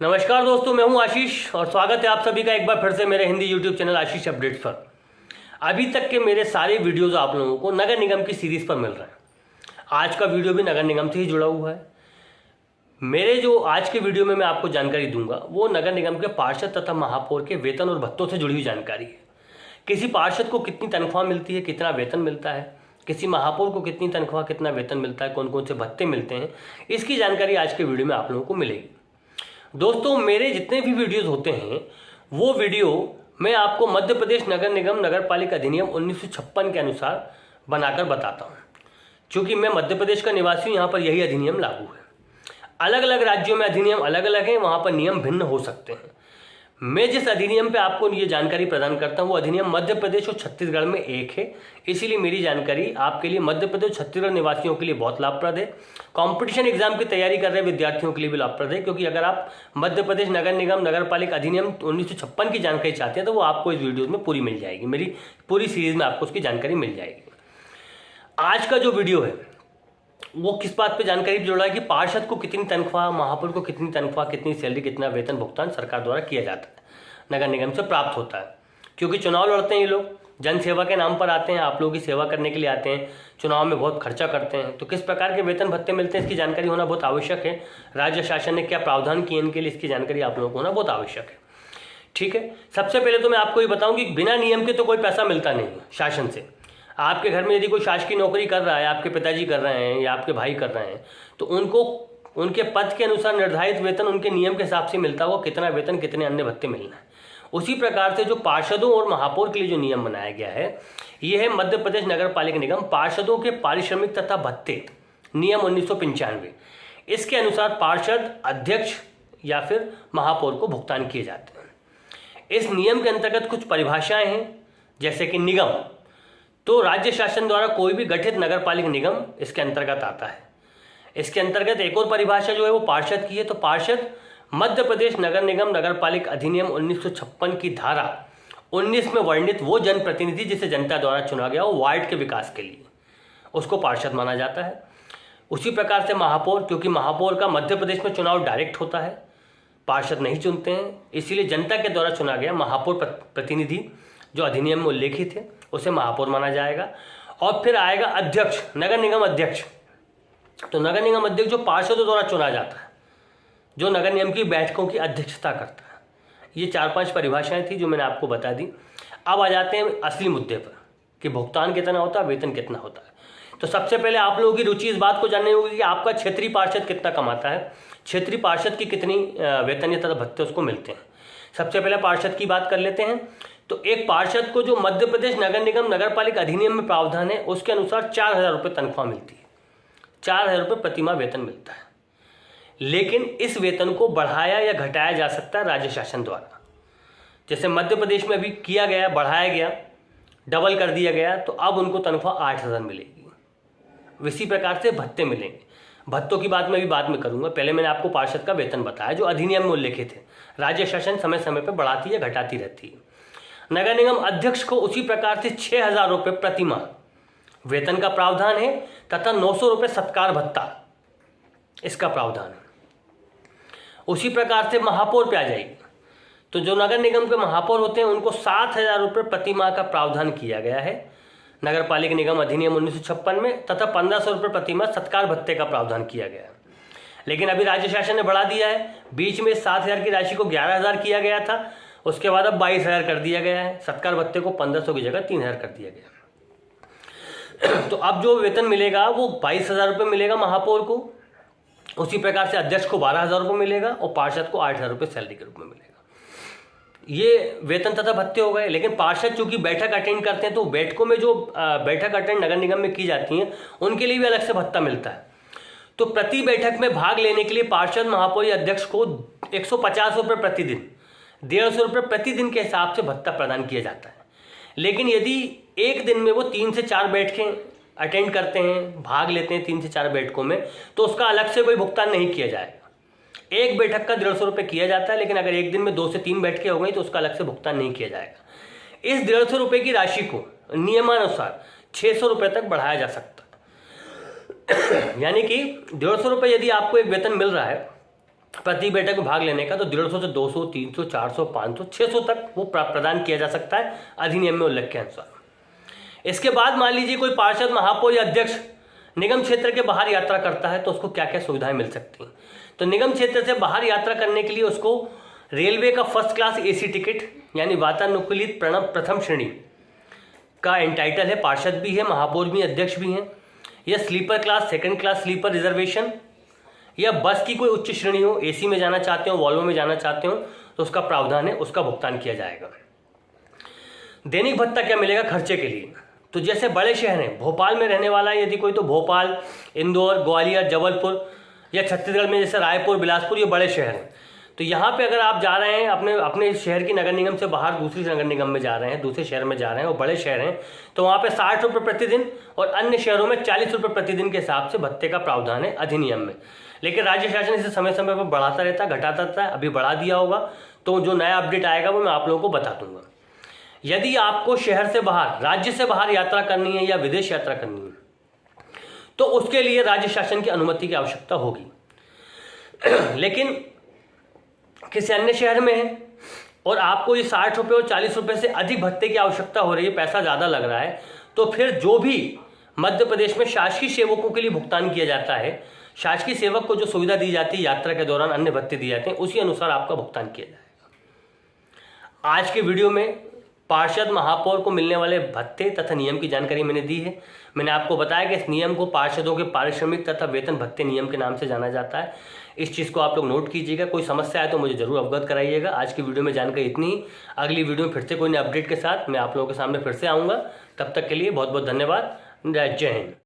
नमस्कार दोस्तों, मैं हूं आशीष और स्वागत है आप सभी का एक बार फिर से मेरे हिंदी यूट्यूब चैनल आशीष अपडेट्स पर। अभी तक के मेरे सारे वीडियोस आप लोगों को नगर निगम की सीरीज पर मिल रहे हैं। आज का वीडियो भी नगर निगम से ही जुड़ा हुआ है। मेरे जो आज के वीडियो में मैं आपको जानकारी दूंगा वो नगर निगम के पार्षद तथा महापौर के वेतन और भत्तों से जुड़ी हुई जानकारी है। किसी पार्षद को कितनी तनख्वाह मिलती है, कितना वेतन मिलता है, किसी महापौर को कितनी तनख्वाह कितना वेतन मिलता है, कौन कौन से भत्ते मिलते हैं, इसकी जानकारी आज के वीडियो में आप लोगों को मिलेगी। दोस्तों, मेरे जितने भी वीडियोस होते हैं वो वीडियो मैं आपको मध्य प्रदेश नगर निगम नगर पालिका अधिनियम 1956 के अनुसार बनाकर बताता हूँ। क्योंकि मैं मध्य प्रदेश का निवासी हूँ, यहाँ पर यही अधिनियम लागू है। अलग अलग राज्यों में अधिनियम अलग अलग हैं, वहाँ पर नियम भिन्न हो सकते हैं। मैं जिस अधिनियम पे आपको ये जानकारी प्रदान करता हूँ वो अधिनियम मध्य प्रदेश और छत्तीसगढ़ में एक है, इसीलिए मेरी जानकारी आपके लिए मध्य प्रदेश छत्तीसगढ़ निवासियों के लिए बहुत लाभप्रद है। कंपटीशन एग्जाम की तैयारी कर रहे विद्यार्थियों के लिए भी लाभप्रद है, क्योंकि अगर आप मध्य प्रदेश नगर निगम नगर पालिका अधिनियम 1956 की जानकारी चाहते हैं तो वो आपको इस वीडियो में पूरी मिल जाएगी। मेरी पूरी सीरीज में आपको उसकी जानकारी मिल जाएगी। आज का जो वीडियो है वो किस बात पे जानकारी जोड़ा है कि पार्षद को कितनी तनख्वाह, महापौर को कितनी तनख्वाह, कितनी सैलरी, कितना वेतन भुगतान सरकार द्वारा किया जाता है, नगर निगम से प्राप्त होता है। क्योंकि चुनाव लड़ते हैं ये लोग, जन सेवा के नाम पर आते हैं, आप लोगों की सेवा करने के लिए आते हैं, चुनाव में बहुत खर्चा करते हैं, तो किस प्रकार के वेतन भत्ते मिलते हैं इसकी जानकारी होना बहुत आवश्यक है। राज्य शासन ने क्या प्रावधान किए इनके लिए, इसकी जानकारी आप लोगों को होना बहुत आवश्यक है। ठीक है, सबसे पहले तो मैं आपको ये बताऊं कि बिना नियम के तो कोई पैसा मिलता नहीं है शासन से। आपके घर में यदि कोई शासकीय नौकरी कर रहा है, आपके पिताजी कर रहे हैं या आपके भाई कर रहे हैं, तो उनको उनके पद के अनुसार निर्धारित वेतन उनके नियम के हिसाब से मिलता होगा, कितना वेतन कितने अन्य भत्ते मिलना है। उसी प्रकार से जो पार्षदों और महापौर के लिए जो नियम बनाया गया है ये है मध्य प्रदेश नगर पालिका निगम पार्षदों के पारिश्रमिक तथा भत्ते नियम 1995। इसके अनुसार पार्षद, अध्यक्ष या फिर महापौर को भुगतान किए जाते हैं। इस नियम के अंतर्गत कुछ परिभाषाएं हैं, जैसे कि निगम, तो राज्य शासन द्वारा कोई भी गठित नगर पालिका निगम इसके अंतर्गत आता है। इसके अंतर्गत एक और परिभाषा जो है वो पार्षद की है। तो पार्षद मध्य प्रदेश नगर निगम नगर पालिका अधिनियम 1956 की धारा 19 में वर्णित वो जनप्रतिनिधि जिसे जनता द्वारा चुना गया हो वार्ड के विकास के लिए, उसको पार्षद माना जाता है। उसी प्रकार से महापौर, क्योंकि महापौर का मध्य प्रदेश में चुनाव डायरेक्ट होता है, पार्षद नहीं चुनते हैं, इसीलिए जनता के द्वारा चुना गया महापौर प्रतिनिधि जो अधिनियम में उल्लेखित है उसे महापौर माना जाएगा। और फिर आएगा अध्यक्ष, नगर निगम अध्यक्ष। तो नगर निगम अध्यक्ष जो पार्षदों द्वारा चुना जाता है, जो नगर निगम की बैठकों की अध्यक्षता करता है। ये 4-5 परिभाषाएं थी जो मैंने आपको बता दी। अब आ जाते हैं असली मुद्दे पर कि भुगतान कितना होता है, वेतन कितना होता है। तो सबसे पहले आप लोगों की रुचि इस बात को जानने होगी कि आपका क्षेत्रीय पार्षद कितना कमाता है, क्षेत्रीय पार्षद की कितनी वेतन या तथा भत्ते उसको मिलते हैं। सबसे पहले पार्षद की बात कर लेते हैं। तो एक पार्षद को जो मध्य प्रदेश नगर निगम नगर पालिका अधिनियम में प्रावधान है उसके अनुसार 4,000 रुपये तनख्वाह मिलती है, 4,000 रुपये प्रतिमाह वेतन मिलता है। लेकिन इस वेतन को बढ़ाया या घटाया जा सकता है राज्य शासन द्वारा। जैसे मध्य प्रदेश में अभी किया गया, बढ़ाया गया, डबल कर दिया गया, तो अब उनको तनख्वाह 8,000 मिलेगी। इसी प्रकार से भत्ते मिलेंगे। भत्तों की बात मैं भी बाद में करूंगा, पहले मैंने आपको पार्षद का वेतन बताया जो अधिनियम में उल्लेखित है। राज्य शासन समय समय पर बढ़ाती या घटाती रहती है। नगर निगम अध्यक्ष को उसी प्रकार से 6,000 रुपये प्रतिमाह वेतन का प्रावधान है तथा 900 रुपये सत्कार भत्ता इसका प्रावधान है। उसी प्रकार से महापौर पे आ जाएगी। तो जो नगर निगम के महापौर होते हैं उनको 7,000 रुपये प्रतिमाह का प्रावधान किया गया है नगर पालिका निगम अधिनियम 1956 में, तथा 1,500 रुपये प्रतिमाह सत्कार भत्ते का प्रावधान किया गया है। लेकिन अभी राज्य शासन ने बढ़ा दिया है। बीच में 7,000 की राशि को 11,000 किया गया था, उसके बाद अब 22,000 कर दिया गया है। सत्कार भत्ते को 1,500 की जगह 3,000 कर दिया गया। तो अब जो वेतन मिलेगा वो 22,000 रुपये मिलेगा महापौर को। उसी प्रकार से अध्यक्ष को 12,000 रुपये मिलेगा और पार्षद को 8,000 रुपये सैलरी के रूप में मिलेगा। ये वेतन तथा भत्ते हो गए। लेकिन पार्षद चूंकि बैठक अटेंड करते हैं तो बैठकों में जो बैठक अटेंड नगर निगम में की जाती हैं उनके लिए भी अलग से भत्ता मिलता है। तो प्रति बैठक में भाग लेने के लिए पार्षद, महापौर या अध्यक्ष को 150 रुपये प्रतिदिन, 150 रुपये प्रतिदिन के हिसाब से भत्ता प्रदान किया जाता है। लेकिन यदि एक दिन में वो 3 से 4 बैठकें अटेंड करते हैं, भाग लेते हैं 3 से 4 बैठकों में, तो उसका अलग से कोई भुगतान नहीं किया जाएगा। एक बैठक का 150 रुपये किया जाता है, लेकिन अगर एक दिन में 2 से 3 बैठकें हो गई तो उसका अलग से भुगतान नहीं किया जाएगा। इस 150 रुपये की राशि को नियमानुसार 600 रुपये तक बढ़ाया जा सकता है। यानी कि 150 रुपये यदि आपको एक वेतन मिल रहा है प्रति बैठक में भाग लेने का, तो 150 से 200, 300, 400, 500, 600 तक वो प्रदान किया जा सकता है अधिनियम में उल्लेख के अनुसार। इसके बाद मान लीजिए कोई पार्षद, महापौर या अध्यक्ष निगम क्षेत्र के बाहर यात्रा करता है तो उसको क्या क्या सुविधाएं मिल सकती हैं। तो निगम क्षेत्र से बाहर यात्रा करने के लिए उसको रेलवे का फर्स्ट क्लास AC टिकट यानी वातानुकूलित प्रथम श्रेणी का एंटाइटल है। पार्षद भी है, महापौर भी, अध्यक्ष भी हैं। या sleeper class, second class sleeper reservation, या बस की कोई उच्च श्रेणी हो, AC में जाना चाहते हो, वॉल्वो में जाना चाहते हो तो उसका प्रावधान है, उसका भुगतान किया जाएगा। दैनिक भत्ता क्या मिलेगा खर्चे के लिए, तो जैसे बड़े शहर हैं, भोपाल में रहने वाला है यदि कोई, तो भोपाल, इंदौर, ग्वालियर, जबलपुर, या छत्तीसगढ़ में जैसे रायपुर, बिलासपुर, ये बड़े शहर हैं। तो यहाँ पे अगर आप जा रहे हैं अपने शहर की नगर निगम से बाहर दूसरी नगर निगम में जा रहे हैं, दूसरे शहर में जा रहे हैं और बड़े शहर हैं, तो वहाँ पे 60 रुपये प्रतिदिन और अन्य शहरों में 40 रुपये प्रतिदिन के हिसाब से भत्ते का प्रावधान है अधिनियम में। लेकिन राज्य शासन इसे समय समय पर बढ़ाता रहता है, घटाता रहता है। अभी बढ़ा दिया होगा, तो जो नया अपडेट आएगा वो मैं आप लोगों को बता दूंगा। यदि आपको शहर से बाहर, राज्य से बाहर यात्रा करनी है या विदेश यात्रा करनी है तो उसके लिए राज्य शासन की अनुमति की आवश्यकता होगी। लेकिन किसी अन्य शहर में है और आपको ये 60 रुपये और 40 रुपये से अधिक भत्ते की आवश्यकता हो रही है, पैसा ज़्यादा लग रहा है, तो फिर जो भी मध्य प्रदेश में शासकीय सेवकों के लिए भुगतान किया जाता है, शासकीय सेवक को जो सुविधा दी जाती है यात्रा के दौरान, अन्य भत्ते दिए जाते हैं, उसी अनुसार आपका भुगतान किया जाएगा। आज के वीडियो में पार्षद, महापौर को मिलने वाले भत्ते तथा नियम की जानकारी मैंने दी है। मैंने आपको बताया कि इस नियम को पार्षदों के पारिश्रमिक तथा वेतन भत्ते नियम के नाम से जाना जाता है। इस चीज़ को आप लोग नोट कीजिएगा। कोई समस्या है तो मुझे जरूर अवगत कराइएगा। आज की वीडियो में जानकारी इतनी ही। अगली वीडियो में फिर से कोई नए अपडेट के साथ मैं आप लोगों के सामने फिर से आऊँगा। तब तक के लिए बहुत बहुत धन्यवाद। जय हिंद।